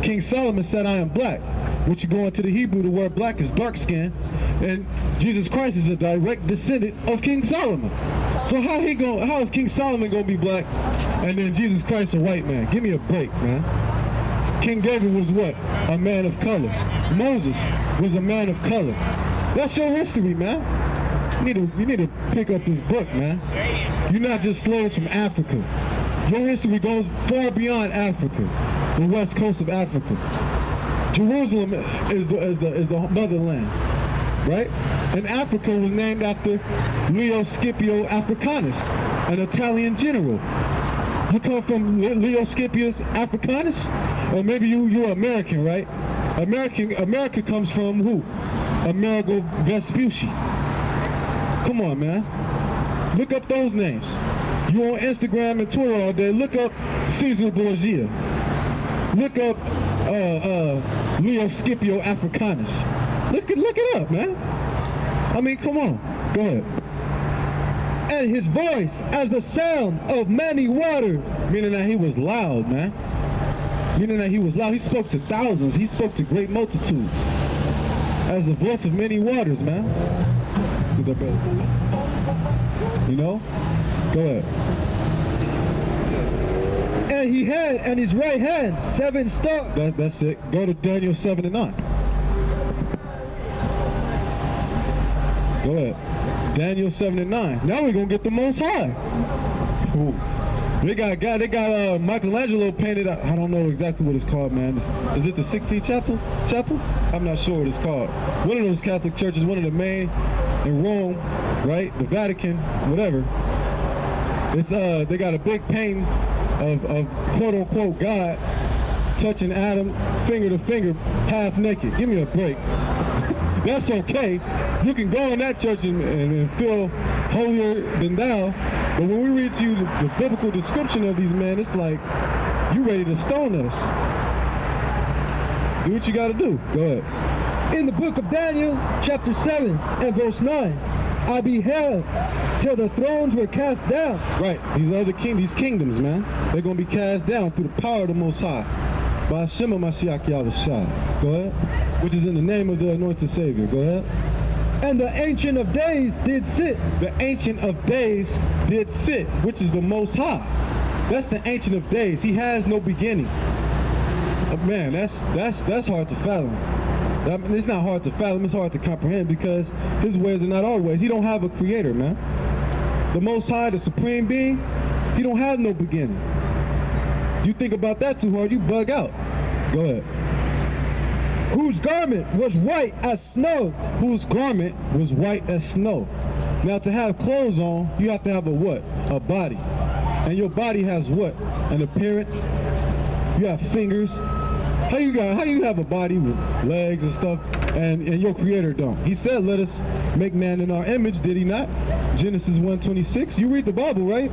King Solomon said, I am black. Which you go into the Hebrew, the word black is dark skin. And Jesus Christ is a direct descendant of King Solomon. So how is King Solomon going to be black and then Jesus Christ a white man? Give me a break, man. King David was what? A man of color. Moses was a man of color. That's your history, man. You need to pick up this book, man. You're not just slaves from Africa. Your history goes far beyond Africa, the west coast of Africa. Jerusalem is the motherland, right? And Africa was named after Leo Scipio Africanus, an Italian general. You come from Leo Scipio Africanus? Or maybe you're American, right? America comes from who? Amerigo Vespucci. Come on, man. Look up those names. You on Instagram and Twitter all day. Look up Caesar Borgia. Look up Leo Scipio Africanus. Look it up, man. I mean, come on. Go ahead. And his voice as the sound of many waters. Meaning that he was loud, man. Meaning that he was loud. He spoke to thousands. He spoke to great multitudes. As the voice of many waters, man. You know? Go ahead. And he had in his right hand 7 stars. That's it. Go to Daniel 7 and 9. Go ahead. Daniel 7 and 9. Now we're gonna get the Most High. Ooh. They got Michelangelo painted. I don't know exactly what it's called, man. Is it the 16th chapel? I'm not sure what it's called. One of those Catholic churches, one of the main in Rome, right? The Vatican, whatever. It's they got a big painting of quote unquote God touching Adam finger to finger, half naked. Give me a break. That's okay. You can go in that church and feel holier than thou. But when we read to you the biblical description of these men, it's like, you ready to stone us. Do what you got to do. Go ahead. In the book of Daniel, chapter 7 and verse 9, I beheld till the thrones were cast down. Right. These kingdoms, man, they're going to be cast down through the power of the Most High. By Hashem Mashiach Yahushua. Go ahead. Which is in the name of the anointed Savior. Go ahead. And the Ancient of Days did sit. The Ancient of Days did sit, which is the Most High. That's the Ancient of Days. He has no beginning. Man, that's hard to fathom. It's not hard to fathom. It's hard to comprehend because his ways are not our ways. He don't have a creator, man. The Most High, the Supreme Being, he don't have no beginning. You think about that too hard, you bug out. Go ahead. Whose garment was white as snow. Whose garment was white as snow. Now to have clothes on, you have to have a what? A body. And your body has what? An appearance. You have fingers. How you have a body with legs and stuff and your creator don't? He said, let us make man in our image, did he not? Genesis 1:26. You read the Bible, right?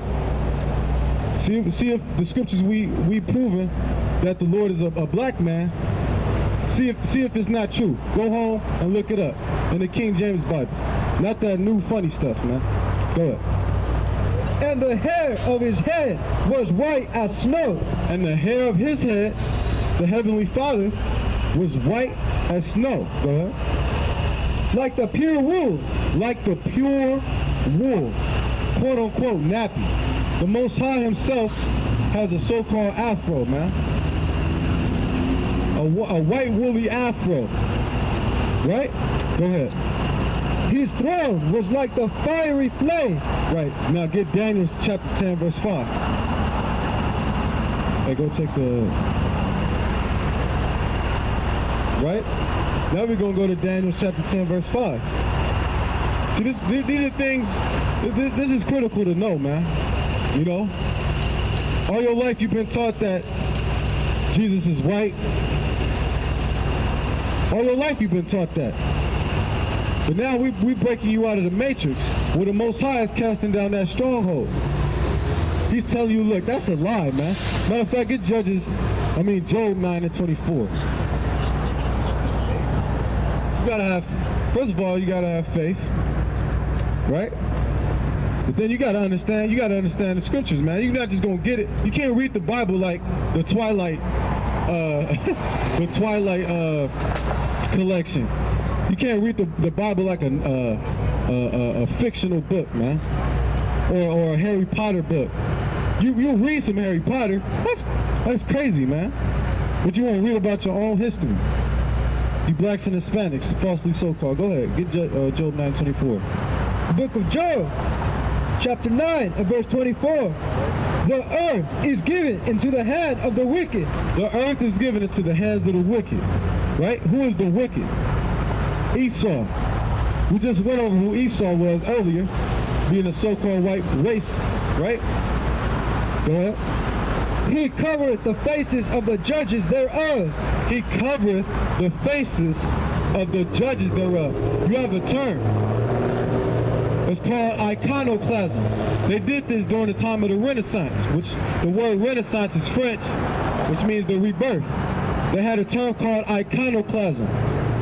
See if the scriptures we proven that the Lord is a black man. See if it's not true. Go home and look it up in the King James Bible. Not that new funny stuff, man. Go ahead. And the hair of his head was white as snow. And the hair of his head, the Heavenly Father, was white as snow. Go ahead. Like the pure wool. Like the pure wool. Quote unquote nappy. The Most High himself has a so-called afro, man. A white woolly afro. Right? Go ahead. His throne was like the fiery flame. Right. Now get Daniel chapter 10 verse 5. Hey, go check the... Right? Now we're going to go to Daniel chapter 10 verse 5. See, these are things... This is critical to know, man. You know? All your life you've been taught that Jesus is white. All your life you've been taught that. But now we breaking you out of the matrix where the Most High is casting down that stronghold. He's telling you, look, that's a lie, man. Matter of fact, it Job 9 and 24. You gotta have, first of all, you gotta have faith, right? But then you gotta understand the scriptures, man. You're not just gonna get it. You can't read the Bible like the Twilight the Twilight collection. You can't read the Bible like a fictional book, man, or a Harry Potter book. You read some Harry Potter, that's crazy, man. But you won't read about your own history. You blacks and Hispanics, falsely so-called. Go ahead, get Job 9:24. The book of Job, chapter 9 and verse 24. The earth is given into the hand of the wicked. The earth is given into the hands of the wicked, right? Who is the wicked? Esau. We just went over who Esau was earlier, being a so-called white race, right? Go ahead. He covereth the faces of the judges thereof. He covereth the faces of the judges thereof. You have a term. It's called iconoclasm. They did this during the time of the Renaissance, which the word Renaissance is French, which means the rebirth. They had a term called iconoclasm.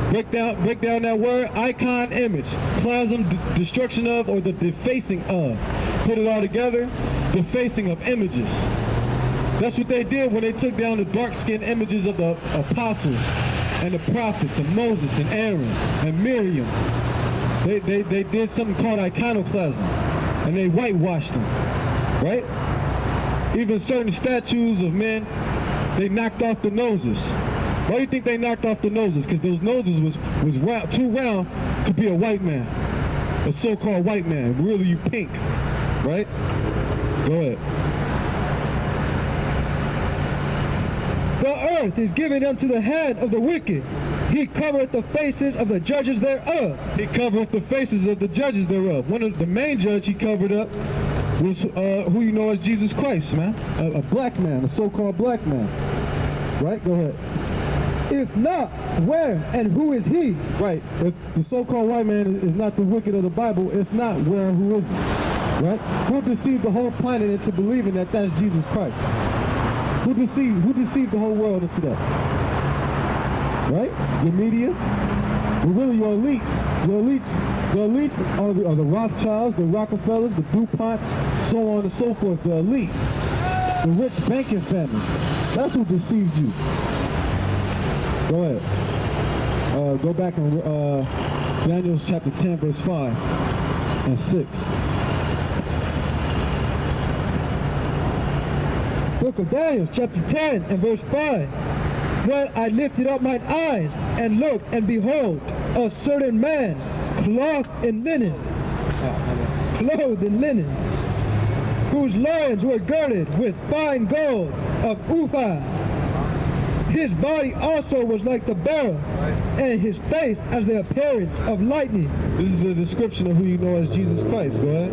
Break down that word, icon, image. Plasm, destruction of, or the defacing of. Put it all together, defacing of images. That's what they did when they took down the dark-skinned images of the apostles and the prophets and Moses and Aaron and Miriam. They did something called iconoclasm, and they whitewashed them, right? Even certain statues of men, they knocked off the noses. Why do you think they knocked off the noses? Because those noses was too round to be a white man, a so-called white man. Really, you pink, right? Go ahead. The earth is given unto the hand of the wicked. He covereth the faces of the judges thereof. He covereth the faces of the judges thereof. One of the main judge he covered up was who you know as Jesus Christ, man. A black man, a so-called black man. Right? Go ahead. If not, where and who is he? Right. If the so-called white man is not the wicked of the Bible, if not, where and who is he? Right? Who deceived the whole planet into believing that that's Jesus Christ? Who deceived the whole world into that? Right? The media? Well, really, your elites. The elites are the Rothschilds, the Rockefellers, the DuPonts, so on and so forth. The elite. The rich banking families. That's who deceived you. Go ahead. Go back and Daniel chapter 10, verse 5 and 6. Book of Daniel, chapter 10 and verse 5. When I lifted up mine eyes and looked, and behold, a certain man clothed in linen, whose loins were girded with fine gold of Uphaz. His body also was like the beryl, and his face as the appearance of lightning. This is the description of who you know as Jesus Christ. Go ahead.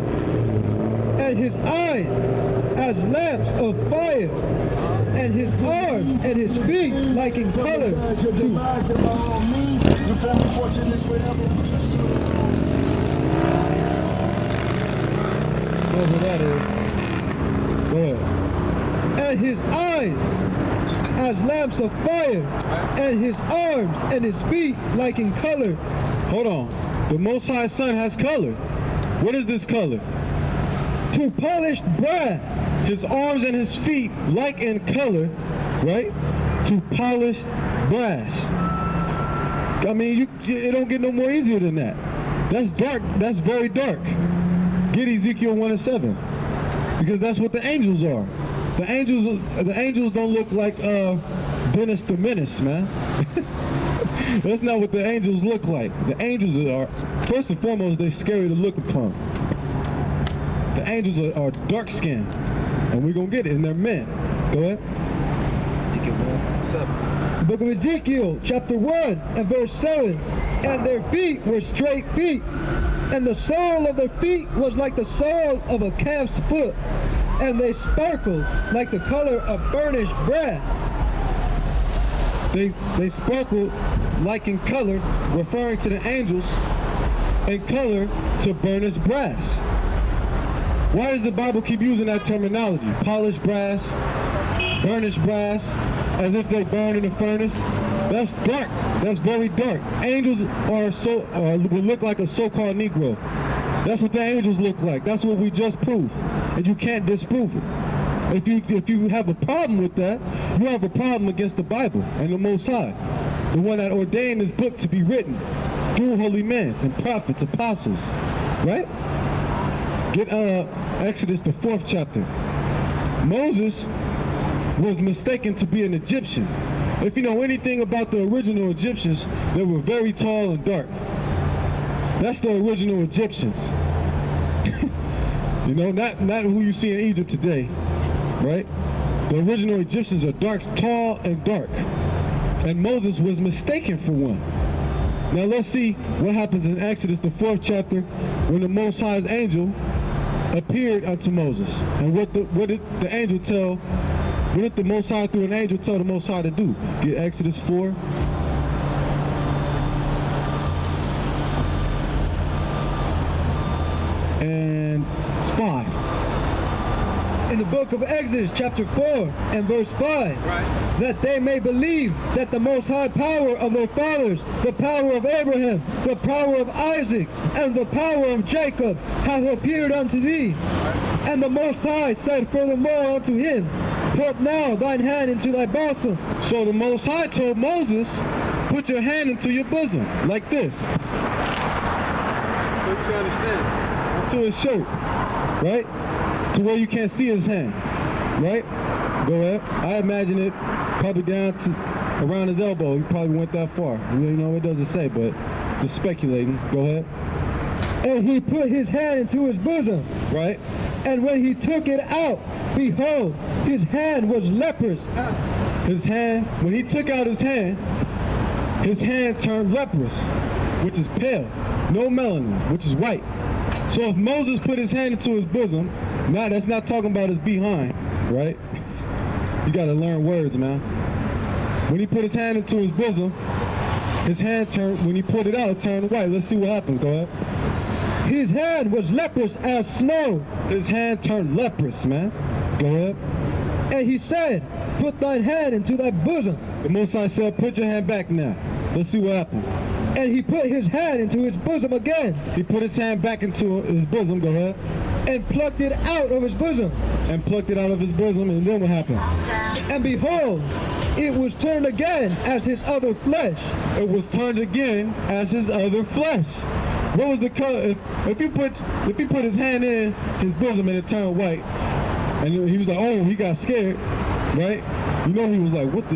And his eyes as lamps of fire, and his arms and his feet like in color to Whatever that is. Go ahead. and his eyes as lamps of fire, and his arms and his feet like in color. Hold on. The Most High Son has color. What is this color? To polished brass. His arms and his feet like in color, right? To polished brass. I mean, it don't get no more easier than that. That's dark. That's very dark. Get Ezekiel 1:7, because that's what the angels are. The angels don't look like Dennis the Menace, man. That's not what the angels look like. The angels are, first and foremost, they're scary to look upon. The angels are dark skinned, and we're gonna get it, and they're men. Go ahead. Ezekiel 1:7. Book of Ezekiel, chapter 1 and verse 7. And their feet were straight feet, and the sole of their feet was like the sole of a calf's foot, and they sparkled like the color of burnished brass. They sparkled like in color, referring to the angels, and color to burnished brass. Why does the Bible keep using that terminology? Polished brass, burnished brass, as if they burn in a furnace. That's dark. That's very dark. Angels will look like a so-called Negro. That's what the angels look like. That's what we just proved, and you can't disprove it. If you have a problem with that, you have a problem against the Bible and the Most High, the one that ordained this book to be written through holy men and prophets, apostles, right? Get Exodus, the 4th chapter. Moses was mistaken to be an Egyptian. If you know anything about the original Egyptians, they were very tall and dark. That's the original Egyptians. You know, not who you see in Egypt today, right? The original Egyptians are dark, tall and dark. And Moses was mistaken for one. Now let's see what happens in Exodus, the 4th chapter, when the Most High's angel appeared unto Moses. And what did the angel tell, what did the Most High through an angel tell the Most High to do? Get Exodus 4. And it's 5. In the book of Exodus, chapter 4 and verse 5, Right. that they may believe that the most high power of their fathers, the power of Abraham, the power of Isaac, and the power of Jacob hath appeared unto thee. And the Most High said furthermore unto him, put now thine hand into thy bosom. So the Most High told Moses, put your hand into your bosom, like this, So you can understand. to his shirt, right? To where you can't see his hand, right? Go ahead. I imagine it probably down to around his elbow. He probably went that far. You know, it doesn't say, but just speculating. Go ahead. And he put his hand into his bosom. Right? And when he took it out, behold, his hand was leprous. His hand, when he took out his hand turned leprous, which is pale. No melanin, which is white. So if Moses put his hand into his bosom, now that's not talking about his behind, right? You gotta learn words, man. When he put his hand into his bosom, his hand turned, when he put it out, it turned white. Let's see what happens, go ahead. His hand was leprous as snow. His hand turned leprous, man. Go ahead. And he said, put thine hand into thy bosom. The Most High said, put your hand back now. Let's see what happens. And he put his hand into his bosom again, He put his hand back into his bosom, go ahead, and plucked it out of his bosom. and plucked it out of his bosom, and then what happened? And behold, it was turned again as his other flesh. It was turned again as his other flesh. What was the color? If he put his hand in his bosom and it turned white, and he was like, oh, he got scared, right? You know, he was like, what the?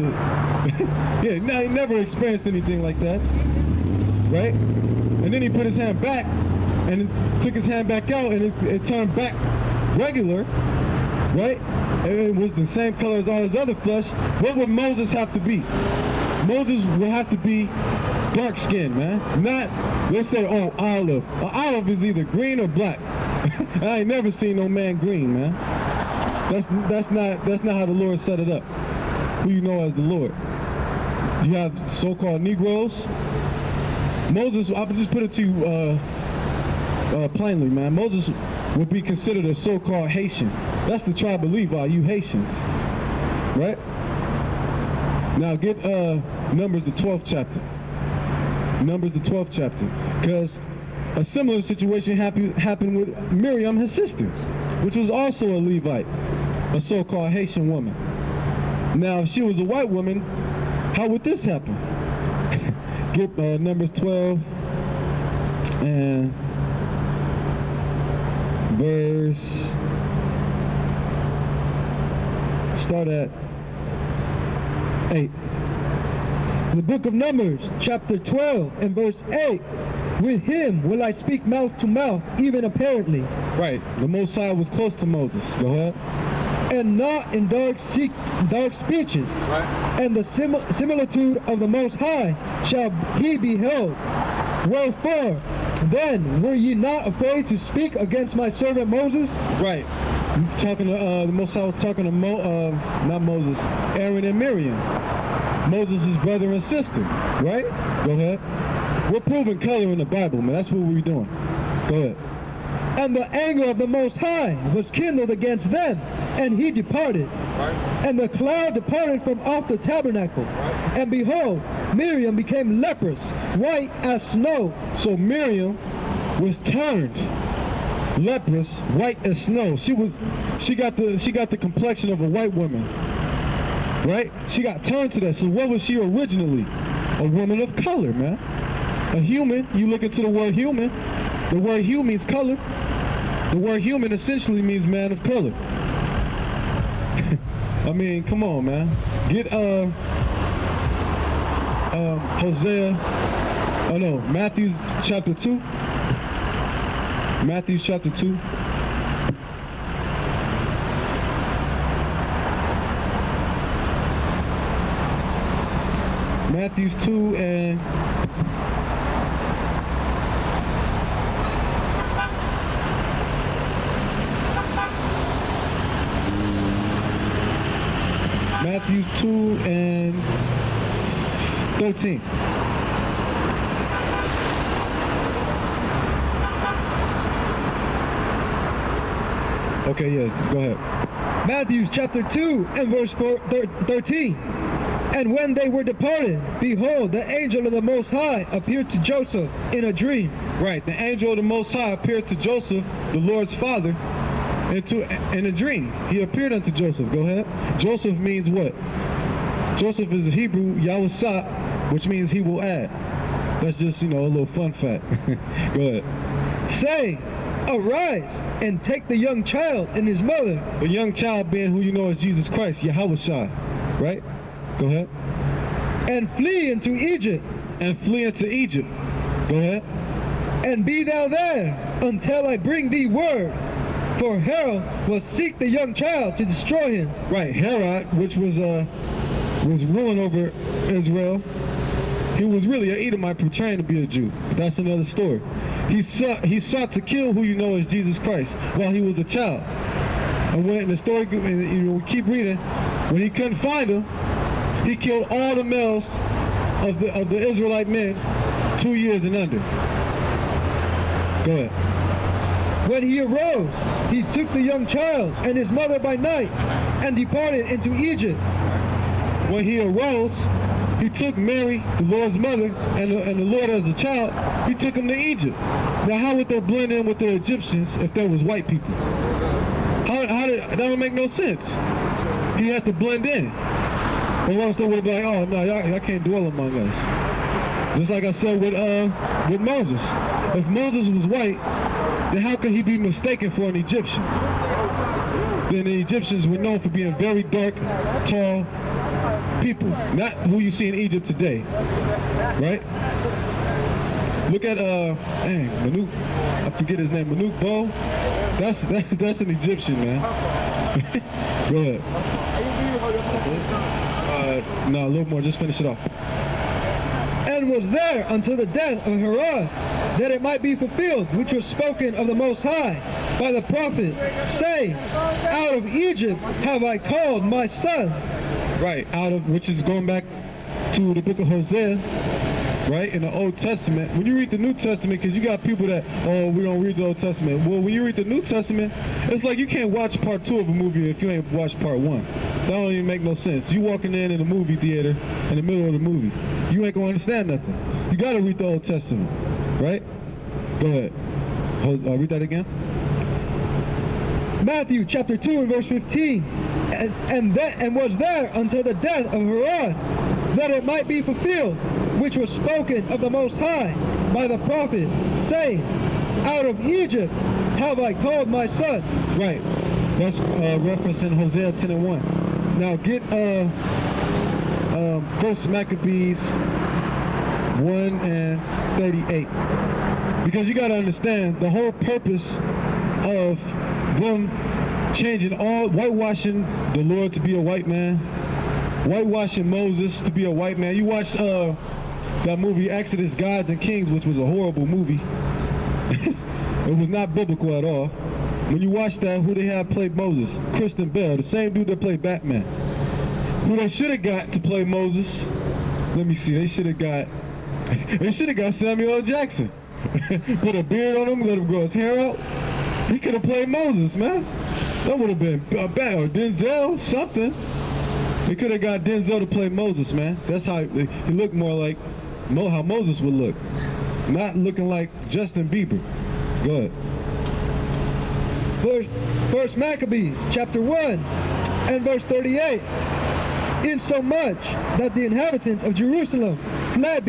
Yeah, no, he never experienced anything like that, right? And then he put his hand back, and took his hand back out, and it turned back regular, right? And it was the same color as all his other flesh. What would Moses have to be? Moses would have to be dark skinned, man. Not, let's say, oh, olive. An olive is either green or black. I ain't never seen no man green, man. That's not how the Lord set it up. Who you know as the Lord. You have so-called Negroes. Moses, I'll just put it to you plainly, man. Moses would be considered a so-called Haitian. That's the tribe of Levi, you Haitians, right? Now get Numbers the 12th chapter. Numbers the 12th chapter, because a similar situation happened with Miriam, his sister, which was also a Levite, a so-called Haitian woman. Now, if she was a white woman, how would this happen? Get Numbers 12 and verse, start at 8. The book of Numbers, chapter 12 and verse 8. With him will I speak mouth to mouth, even apparently. Right. The Most High was close to Moses. Go ahead. And not in dark speeches. Right. And the similitude of the Most High shall he behold. Wherefore, then were ye not afraid to speak against my servant Moses? Right. Talking to the Most High was talking to not Moses, Aaron and Miriam, Moses' brother and sister. Right? Go ahead. We're proving color in the Bible, man. That's what we're doing. Go ahead. And the anger of the Most High was kindled against them, and he departed. Right. And the cloud departed from off the tabernacle. Right. And behold, Miriam became leprous, white as snow. So Miriam was turned leprous, white as snow. She got the complexion of a white woman, right? She got turned to that. So what was she originally? A woman of color, man. A human. You look into the word human. The word hue means color. The word human essentially means man of color. I mean, come on, man. Get Matthew chapter 2. Matthew chapter 2. Matthew 2 and Matthew 2 and 13. Okay, yes, go ahead. Matthew chapter 2 and verse 13. And when they were departed, behold, the angel of the Most High appeared to Joseph in a dream. Right, the angel of the Most High appeared to Joseph, the Lord's father, in a dream. He appeared unto Joseph. Go ahead. Joseph means what? Joseph is a Hebrew, Yahusah, which means he will add. That's just, a little fun fact. Go ahead. Saying, arise and take the young child and his mother. The young child being who you know as Jesus Christ, Yahushua, right? Go ahead. And flee into Egypt. And flee into Egypt. Go ahead. And be thou there until I bring thee word. For Herod will seek the young child to destroy him. Right, Herod, which was ruling over Israel. He was really an Edomite pretending to be a Jew. But that's another story. He sought to kill who you know as Jesus Christ while he was a child. And when the story, we keep reading, when he couldn't find him, he killed all the males of the Israelite men 2 years and under. Go ahead. When he arose, he took the young child and his mother by night and departed into Egypt. When he arose, he took Mary, the Lord's mother, and the Lord as a child, he took him to Egypt. Now, how would that blend in with the Egyptians if there was white people? That don't make no sense. He had to blend in. Or else they would have been like, oh, no, y'all can't dwell among us. Just like I said with Moses. If Moses was white, then how could he be mistaken for an Egyptian? Then the Egyptians were known for being very dark, tall people. Not who you see in Egypt today. Right? Look at, Manuk, I forget his name, Manuk Bo. That's an Egyptian, man. Go ahead. No, a little more, just finish it off. And was there until the death of Herod, that it might be fulfilled, which was spoken of the Most High by the prophet, saying, out of Egypt have I called my son. Right, which is going back to the book of Hosea, right, in the Old Testament. When you read the New Testament, because you got people that, oh, we don't read the Old Testament. Well, when you read the New Testament, it's like you can't watch part 2 of a movie if you ain't watched part 1. That don't even make no sense. You walking in a movie theater in the middle of the movie, you ain't gonna understand nothing. You gotta read the Old Testament, right? Go ahead. Read that again. Matthew chapter 2 and verse 15. And was there until the death of Herod, that it might be fulfilled, which was spoken of the Most High by the prophet, saying, out of Egypt have I called my son. Right. That's referencing Hosea 10 and 1. Now get First Maccabees 1 and 38. Because you got to understand the whole purpose of them changing whitewashing the Lord to be a white man, whitewashing Moses to be a white man. You watch that movie Exodus, Gods and Kings, which was a horrible movie. It was not biblical at all. When you watch that, who they had played Moses? Christian Bale, the same dude that played Batman. Who they should have got to play Moses? Let me see. They should have got Samuel L. Jackson. Put a beard on him, let him grow his hair out. He could have played Moses, man. That would have been bad. Or Denzel, something. They could have got Denzel to play Moses, man. That's how he looked more like how Moses would look. Not looking like Justin Bieber. Go ahead. First Maccabees, chapter 1, and verse 38. Insomuch that the inhabitants of Jerusalem fled